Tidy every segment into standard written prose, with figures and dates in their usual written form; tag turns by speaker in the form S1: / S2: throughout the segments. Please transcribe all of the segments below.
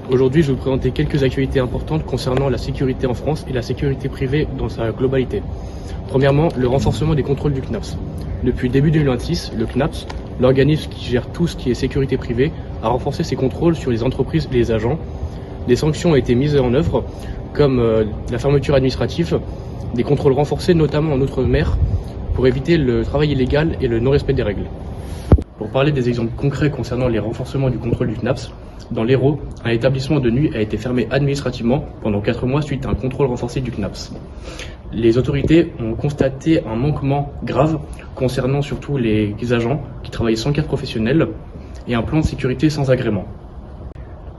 S1: Aujourd'hui, je vais vous présenter quelques actualités importantes concernant la sécurité en France et la sécurité privée dans sa globalité. Premièrement, le renforcement des contrôles du CNAPS. Depuis début 2026, le CNAPS, l'organisme qui gère tout ce qui est sécurité privée, a renforcé ses contrôles sur les entreprises et les agents. Des sanctions ont été mises en œuvre, comme la fermeture administrative, des contrôles renforcés notamment en Outre-mer, pour éviter le travail illégal et le non-respect des règles. Pour parler des exemples concrets concernant les renforcements du contrôle du CNAPS, dans l'Hérault, un établissement de nuit a été fermé administrativement pendant 4 mois suite à un contrôle renforcé du CNAPS. Les autorités ont constaté un manquement grave concernant surtout les agents qui travaillaient sans carte professionnelle et un plan de sécurité sans agrément.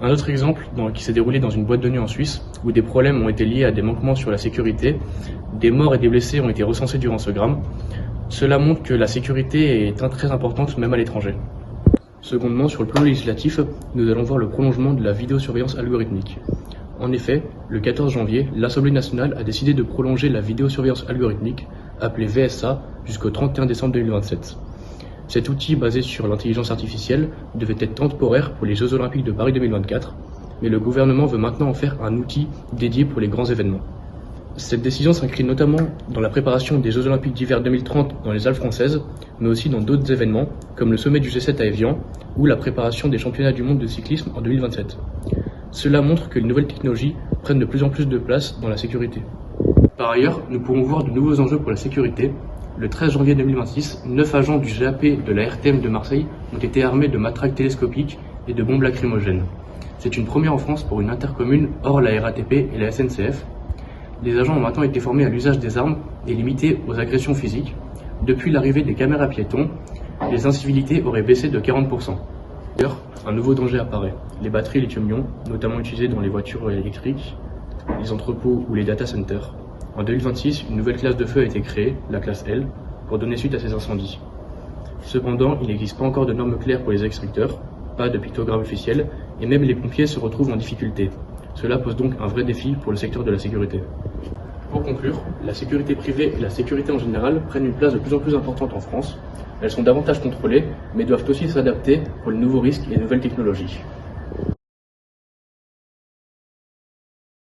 S1: Un autre exemple qui s'est déroulé dans une boîte de nuit en Suisse où des problèmes ont été liés à des manquements sur la sécurité, des morts et des blessés ont été recensés durant ce drame. Cela montre que la sécurité est très importante même à l'étranger. Secondement, sur le plan législatif, nous allons voir le prolongement de la vidéosurveillance algorithmique. En effet, le 14 janvier, l'Assemblée nationale a décidé de prolonger la vidéosurveillance algorithmique, appelée VSA, jusqu'au 31 décembre 2027. Cet outil basé sur l'intelligence artificielle devait être temporaire pour les Jeux Olympiques de Paris 2024, mais le gouvernement veut maintenant en faire un outil dédié pour les grands événements. Cette décision s'inscrit notamment dans la préparation des Jeux Olympiques d'hiver 2030 dans les Alpes françaises, mais aussi dans d'autres événements, comme le sommet du G7 à Évian, ou la préparation des championnats du monde de cyclisme en 2027. Cela montre que les nouvelles technologies prennent de plus en plus de place dans la sécurité. Par ailleurs, nous pourrons voir de nouveaux enjeux pour la sécurité. Le 13 janvier 2026, 9 agents du GAP de la RTM de Marseille ont été armés de matraques télescopiques et de bombes lacrymogènes. C'est une première en France pour une intercommune hors la RATP et la SNCF. Les agents ont maintenant été formés à l'usage des armes et limités aux agressions physiques. Depuis l'arrivée des caméras piétons, les incivilités auraient baissé de 40%. D'ailleurs, un nouveau danger apparaît. Les batteries lithium-ion, notamment utilisées dans les voitures électriques, les entrepôts ou les data centers. En 2026, une nouvelle classe de feu a été créée, la classe L, pour donner suite à ces incendies. Cependant, il n'existe pas encore de normes claires pour les extincteurs, pas de pictogramme officiel, et même les pompiers se retrouvent en difficulté. Cela pose donc un vrai défi pour le secteur de la sécurité. Pour conclure, la sécurité privée et la sécurité en général prennent une place de plus en plus importante en France. Elles sont davantage contrôlées, mais doivent aussi s'adapter pour les nouveaux risques et les nouvelles technologies.